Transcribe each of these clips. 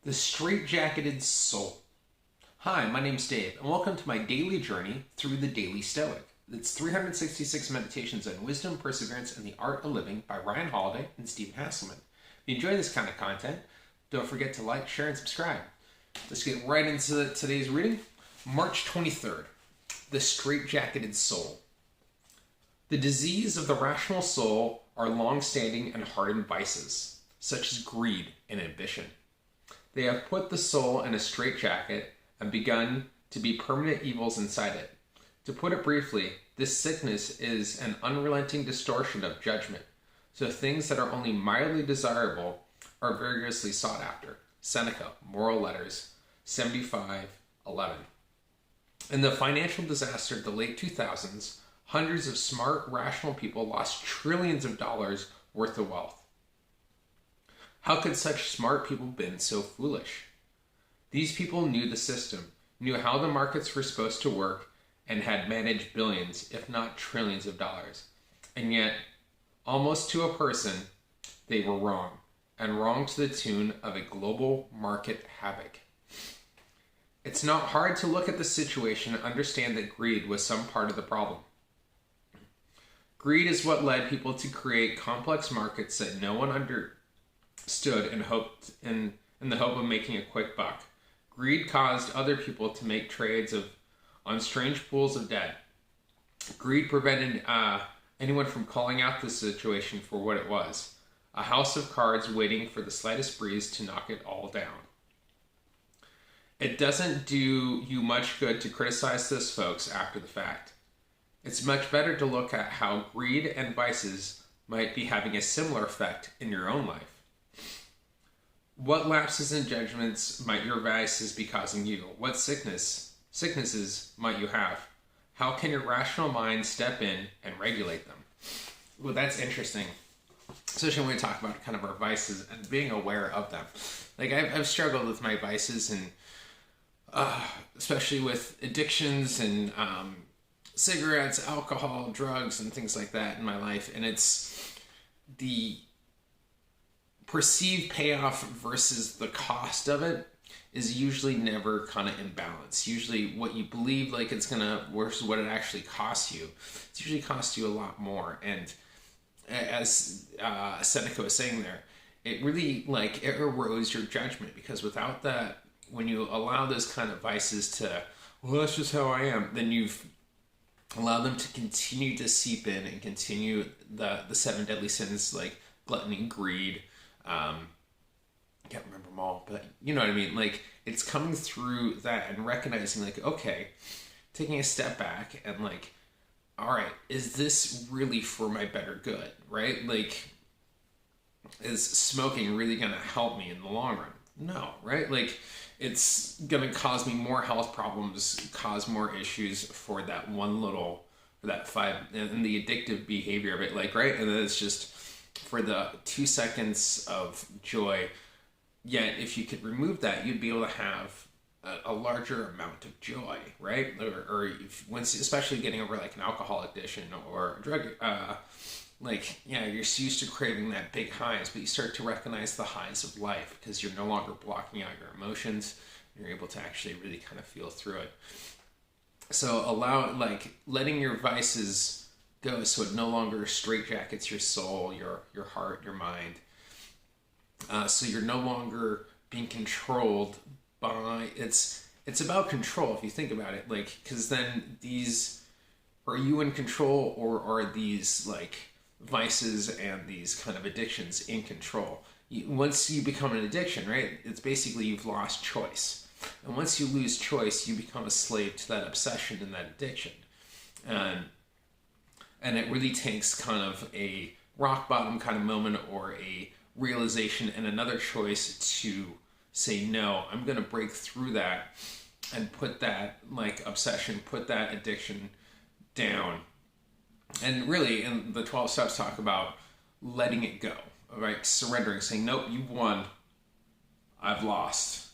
The Straitjacketed Soul. Hi, my name's Dave, and welcome to my daily journey through the Daily Stoic. It's 366 meditations on wisdom, perseverance, and the art of living by Ryan Holiday and Stephen Hasselman. If you enjoy this kind of content, don't forget to like, share, and subscribe. Let's get right into today's reading. March 23rd, The Straitjacketed Soul. The disease of the rational soul are long-standing and hardened vices, such as greed and ambition. They have put the soul in a straitjacket and begun to be permanent evils inside it. To put it briefly, this sickness is an unrelenting distortion of judgment, so things that are only mildly desirable are vigorously sought after. SENECA, Moral Letters, 75:11. In the financial disaster of the late 2000s, hundreds of smart, rational people lost trillions of dollars worth of wealth. How could such smart people been so foolish? These people knew the system, knew how the markets were supposed to work, and had managed billions, if not trillions of dollars. And yet, almost to a person, they were wrong, and wrong to the tune of a global market havoc. It's not hard to look at the situation and understand that greed was some part of the problem. Greed is what led people to create complex markets that no one understood and hoped in the hope of making a quick buck. Greed caused other people to make trades on strange pools of debt. Greed prevented anyone from calling out the situation for what it was, a house of cards waiting for the slightest breeze to knock it all down. It doesn't do you much good to criticize this, folks, after the fact. It's much better to look at how greed and vices might be having a similar effect in your own life. What lapses in judgments might your vices be causing you? What sicknesses might you have? How can your rational mind step in and regulate them? Well, that's interesting, especially when we talk about kind of our vices and being aware of them. Like I've struggled with my vices, and especially with addictions and cigarettes, alcohol, drugs, and things like that in my life. And it's the perceived payoff versus the cost of it is usually never kind of in balance. Usually what you believe like it's gonna versus what it actually costs you. It's usually costs you a lot more. And as Seneca was saying there, it really it erodes your judgment, because without that, when you allow those kind of vices to, well, that's just how I am, then you've allowed them to continue to seep in and continue the seven deadly sins like gluttony, greed. I can't remember them all, but you know what I mean? Like, it's coming through that and recognizing, like, okay, taking a step back and like, all right, is this really for my better good, right? Like, is smoking really going to help me in the long run? No, right? Like, it's going to cause me more health problems, cause more issues for that for that five, and the addictive behavior of it, like, right? And then it's just for the 2 seconds of joy. Yet if you could remove that, you'd be able to have a larger amount of joy, right? Or once, especially getting over like an alcohol addiction or a drug, you're used to craving that big highs, but you start to recognize the highs of life because you're no longer blocking out your emotions. You're able to actually really kind of feel through it. So letting your vices go, so it no longer straitjackets your soul, your heart, your mind. So you're no longer being controlled by, it's about control if you think about it, like, because then are you in control, or are these like vices and these kind of addictions in control? Once you become an addiction, right, it's basically you've lost choice. And once you lose choice, you become a slave to that obsession and that addiction. And it really takes kind of a rock bottom kind of moment or a realization and another choice to say, no, I'm going to break through that and put that like obsession, put that addiction down. And really, in the 12 steps talk about letting it go, right? Surrendering, saying, nope, you've won, I've lost.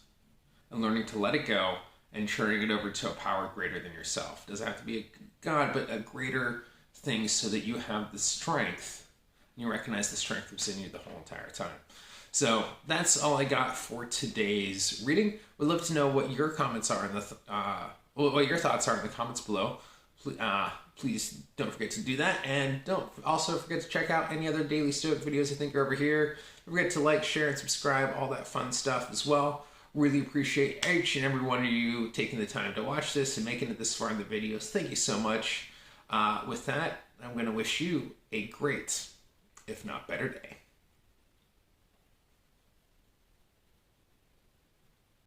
And learning to let it go and turning it over to a power greater than yourself. It doesn't have to be a God, but a greater thing, so that you have the strength, and you recognize the strength that's in you the whole entire time. So that's all I got for today's reading. Would love to know what your comments are in the what your thoughts are in the comments below. Please don't forget to do that, and don't also forget to check out any other Daily Stoic videos I think are over here. Don't forget to like, share, and subscribe, all that fun stuff as well. Really appreciate each and every one of you taking the time to watch this and making it this far in the videos. Thank you so much. With that, I'm going to wish you a great, if not better, day.